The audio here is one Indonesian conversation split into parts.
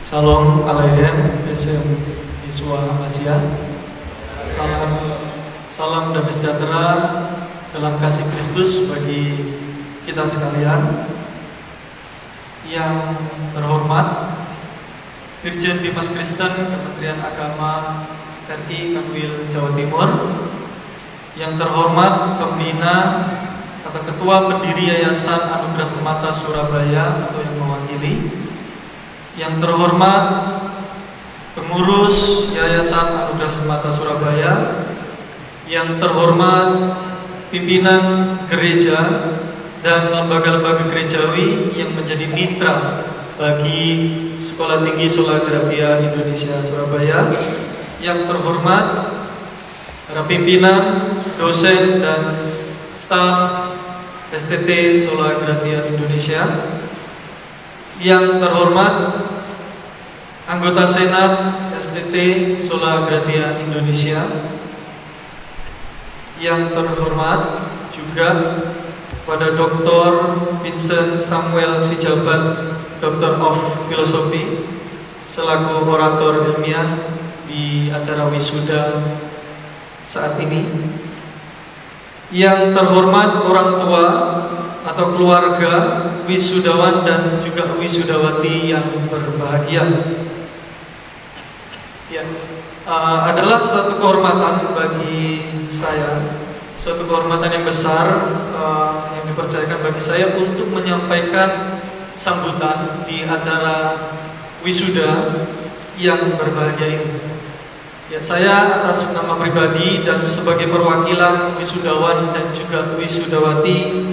Salam Alaiden, SM Yesua Asia. Salam damai sejahtera dalam kasih Kristus bagi kita sekalian. Yang terhormat Dirjen Bimas Kristen Kementerian Agama RI Kanwil Jawa Timur, yang terhormat Pembina atau Ketua Pendiri Yayasan Anugerah Semata Surabaya atau yang mewakili, yang terhormat pengurus Yayasan Anugerah Semata Surabaya, yang terhormat pimpinan gereja dan lembaga-lembaga gerejawi yang menjadi mitra bagi Sekolah Tinggi Sola Gratia Indonesia Surabaya, yang terhormat para pimpinan, dosen dan staf STT Sola Gratia Indonesia, yang terhormat anggota Senat STT Sola Gratia Indonesia, yang terhormat juga pada Dr. Vincent Samuel Sijabat, Doctor of Philosophy, selaku orator ilmiah di acara wisuda saat ini, yang terhormat orang tua atau keluarga wisudawan dan juga wisudawati yang berbahagia. Ya, adalah suatu kehormatan bagi saya, suatu kehormatan yang besar yang dipercayakan bagi saya untuk menyampaikan sambutan di acara wisuda yang berbahagia ini. Ya, saya atas nama pribadi dan sebagai perwakilan wisudawan dan juga wisudawati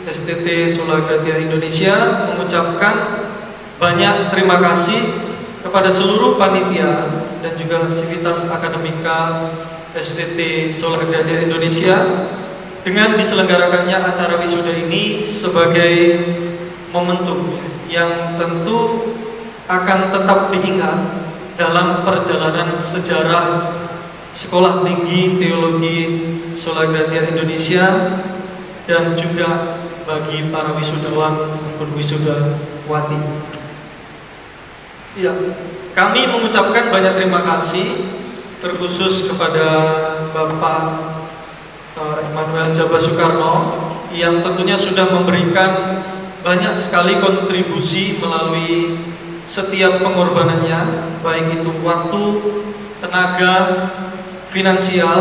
STT Sola Gratia Indonesia mengucapkan banyak terima kasih kepada seluruh panitia dan juga sivitas akademika STT Sola Gratia Indonesia dengan diselenggarakannya acara wisuda ini sebagai momentum yang tentu akan tetap diingat dalam perjalanan sejarah Sekolah Tinggi Teologi Sola Gratia Indonesia dan juga bagi para wisudawan maupun wisudawati. Ya, kami mengucapkan banyak terima kasih terkhusus kepada Bapak Immanuel Djaba Soekarno yang tentunya sudah memberikan banyak sekali kontribusi melalui setiap pengorbanannya, baik itu waktu, tenaga, finansial,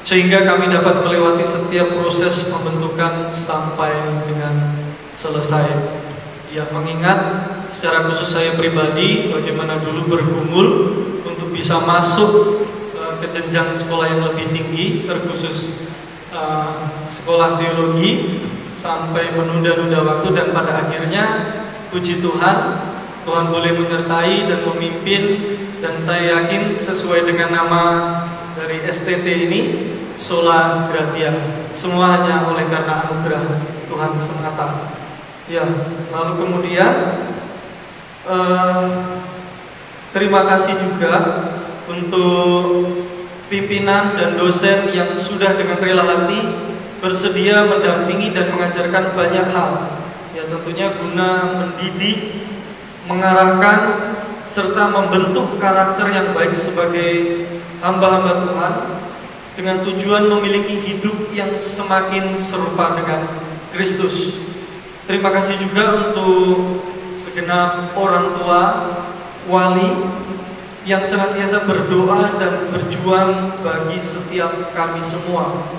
sehingga kami dapat melewati setiap proses pembentukan sampai dengan selesai. Ya, mengingat secara khusus saya pribadi bagaimana dulu bergumul untuk bisa masuk ke jenjang sekolah yang lebih tinggi, terkhusus sekolah teologi, sampai menunda-nunda waktu, dan pada akhirnya puji Tuhan, Tuhan boleh menyertai dan memimpin, dan saya yakin sesuai dengan nama dari STT ini, Sola Gratia, semua hanya oleh karena anugerah Tuhan semata. Ya, lalu kemudian terima kasih juga untuk pimpinan dan dosen yang sudah dengan rela hati bersedia mendampingi dan mengajarkan banyak hal. Ya, tentunya guna mendidik, mengarahkan, serta membentuk karakter yang baik sebagai hamba-hamba Tuhan dengan tujuan memiliki hidup yang semakin serupa dengan Kristus. Terima kasih juga untuk segenap orang tua, wali yang senantiasa berdoa dan berjuang bagi setiap kami semua.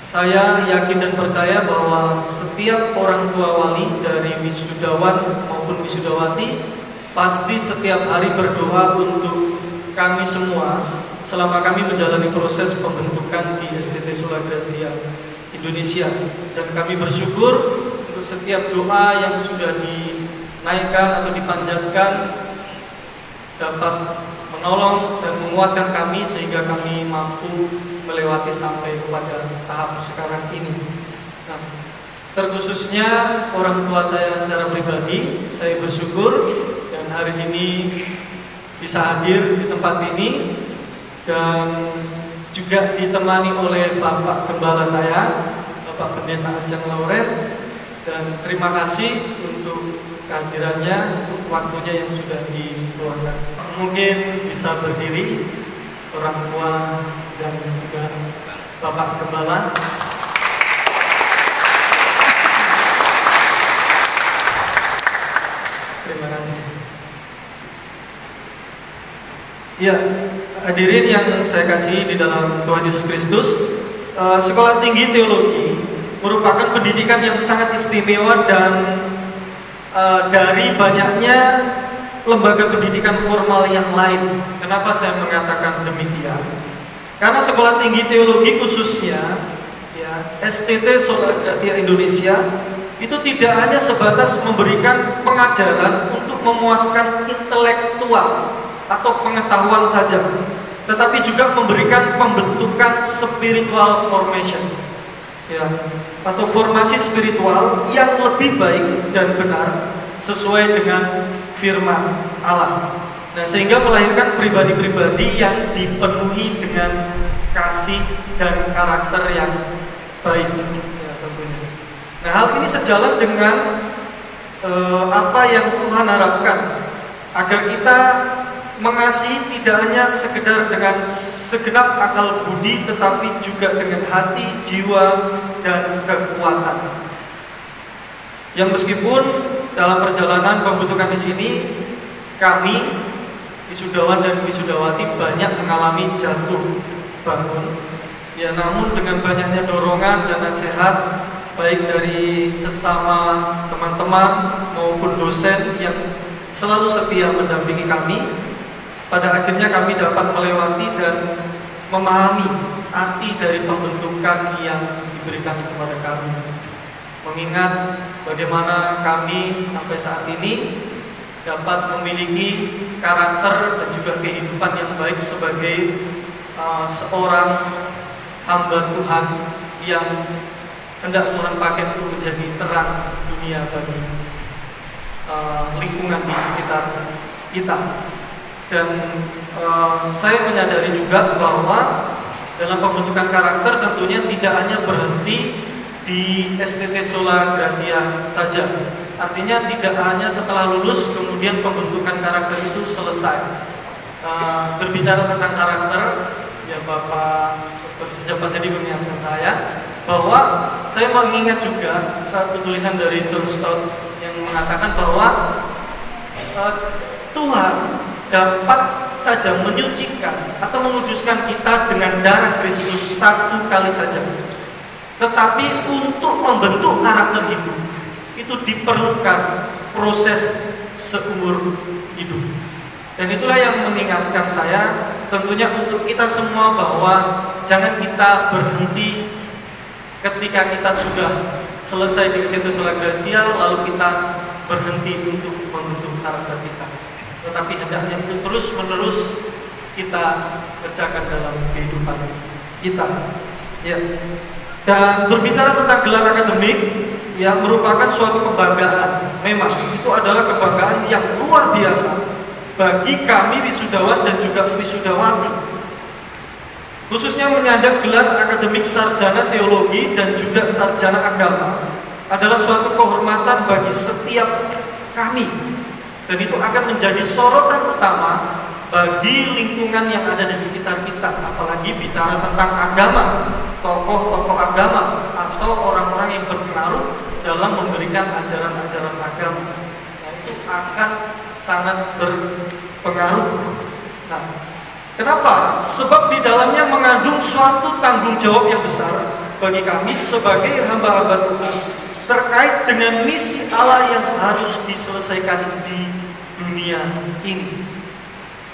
Saya yakin dan percaya bahwa setiap orang tua wali dari wisudawan maupun wisudawati pasti setiap hari berdoa untuk kami semua selama kami menjalani proses pembentukan di STT Sola Gratia Indonesia, dan kami bersyukur untuk setiap doa yang sudah dinaikkan atau dipanjatkan dapat menolong dan menguatkan kami sehingga kami mampu melewati sampai kepada tahap sekarang ini. Nah, terkhususnya orang tua saya secara pribadi, saya bersyukur dan hari ini bisa hadir di tempat ini dan juga ditemani oleh Bapak Gembala saya, Bapak Pendeta Ajeng Lawrence, dan terima kasih untuk kehadirannya, untuk waktunya yang sudah dikeluarkan. Mungkin bisa berdiri orang tua dan juga Bapak Gembala. Terima kasih. Ya, hadirin yang saya kasih di dalam Tuhan Yesus Kristus, Sekolah Tinggi Teologi merupakan pendidikan yang sangat istimewa dan dari banyaknya lembaga pendidikan formal yang lain. Kenapa saya mengatakan demikian? Karena Sekolah Tinggi Teologi khususnya ya, STT Sola Gratia Indonesia itu tidak hanya sebatas memberikan pengajaran untuk memuaskan intelektual atau pengetahuan saja, tetapi juga memberikan pembentukan spiritual formation ya, atau formasi spiritual yang lebih baik dan benar sesuai dengan firman Allah. Nah, sehingga melahirkan pribadi-pribadi yang dipenuhi dengan kasih dan karakter yang baik ya, tentunya. Nah, hal ini sejalan dengan apa yang Tuhan harapkan, agar kita mengasihi tidak hanya sekedar dengan segenap akal budi, tetapi juga dengan hati, jiwa, dan kekuatan. Yang meskipun dalam perjalanan pembentukan di sini kami wisudawan dan wisudawati banyak mengalami jatuh bangun, ya, namun dengan banyaknya dorongan dan nasihat baik dari sesama teman-teman maupun dosen yang selalu setia mendampingi kami, pada akhirnya kami dapat melewati dan memahami arti dari pembentukan yang diberikan kepada kami. Mengingat bagaimana kami sampai saat ini dapat memiliki karakter dan juga kehidupan yang baik sebagai seorang hamba Tuhan yang hendak Tuhan pakai untuk menjadi terang dunia bagi lingkungan di sekitar kita. Dan saya menyadari juga bahwa dalam pembentukan karakter tentunya tidak hanya berhenti di STT Sola Gratia saja. Artinya tidak hanya setelah lulus kemudian pembentukan karakter itu selesai. Berbicara tentang karakter, ya Bapak Sejabat tadi mengingatkan saya bahwa saya mengingat juga satu tulisan dari John Stott yang mengatakan bahwa Tuhan dapat saja menyucikan atau menguduskan kita dengan darah Kristus satu kali saja. Tetapi untuk membentuk karakter hidup itu diperlukan proses seumur hidup. Dan itulah yang mengingatkan saya tentunya untuk kita semua bahwa jangan kita berhenti ketika kita sudah selesai di STT Sola Gratia lalu kita berhenti untuk membentuk karakter kita. Tetapi hendaknya itu terus-menerus kita kerjakan dalam kehidupan kita. Ya. Dan berbicara tentang gelar akademik yang merupakan suatu kebanggaan. Memang itu adalah kebanggaan yang luar biasa bagi kami wisudawan dan juga wisudawati. Khususnya menyandang gelar akademik sarjana teologi dan juga sarjana agama adalah suatu kehormatan bagi setiap kami. Dan itu akan menjadi sorotan utama bagi lingkungan yang ada di sekitar kita. Apalagi bicara tentang agama, tokoh-tokoh agama atau orang-orang yang berpengaruh dalam memberikan ajaran-ajaran agama. Nah, itu akan sangat berpengaruh. Nah, kenapa? Sebab di dalamnya mengandung suatu tanggung jawab yang besar bagi kami sebagai hamba-hamba Tuhan terkait dengan misi Allah yang harus diselesaikan di dunia ini.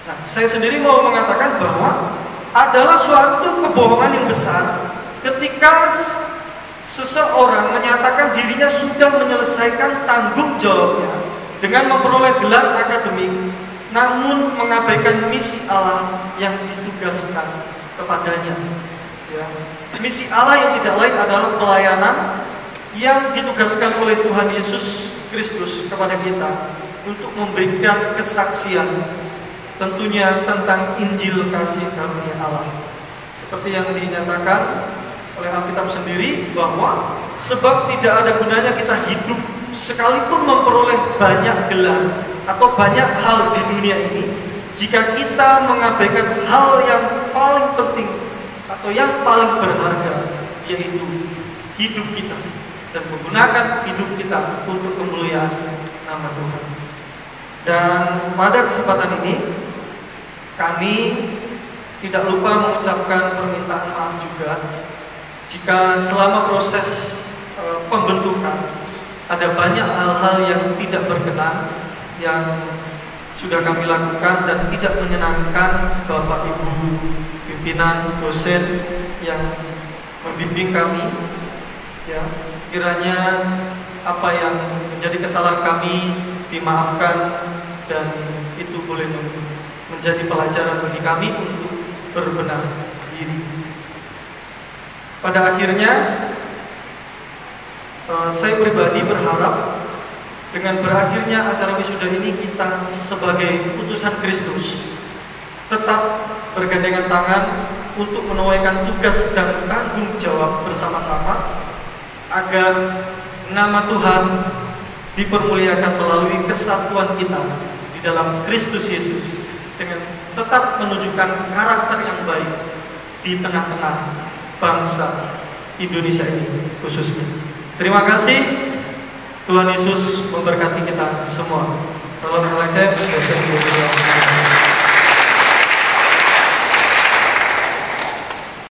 Nah, saya sendiri mau mengatakan bahwa adalah suatu kebohongan yang besar ketika seseorang menyatakan dirinya sudah menyelesaikan tanggung jawabnya dengan memperoleh gelar akademik, namun mengabaikan misi Allah yang ditugaskan kepadanya. Ya. Misi Allah yang tidak lain adalah pelayanan yang ditugaskan oleh Tuhan Yesus Kristus kepada kita untuk memberikan kesaksian tentunya tentang Injil kasih karunia Allah. Seperti yang dinyatakan oleh Alkitab sendiri bahwa sebab tidak ada gunanya kita hidup sekalipun memperoleh banyak gelar atau banyak hal di dunia ini, jika kita mengabaikan hal yang paling penting atau yang paling berharga, yaitu hidup kita, dan menggunakan hidup kita untuk kemuliaan nama Tuhan. Dan pada kesempatan ini kami tidak lupa mengucapkan permintaan maaf juga jika selama proses pembentukan ada banyak hal-hal yang tidak berkenan yang sudah kami lakukan dan tidak menyenangkan Bapak Ibu pimpinan dosen yang membimbing kami. Ya, kiranya apa yang menjadi kesalahan kami dimaafkan dan itu boleh menjadi pelajaran bagi kami untuk berbenah diri. Pada akhirnya saya pribadi berharap dengan berakhirnya acara wisuda ini, kita sebagai utusan Kristus tetap bergandengan tangan untuk menunaikan tugas dan tanggung jawab bersama-sama agar nama Tuhan dipermuliakan melalui kesatuan kita di dalam Kristus Yesus, dengan tetap menunjukkan karakter yang baik di tengah-tengah bangsa Indonesia ini khususnya. Terima kasih. Tuhan Yesus memberkati kita semua. Assalamualaikum warahmatullahi wabarakatuh.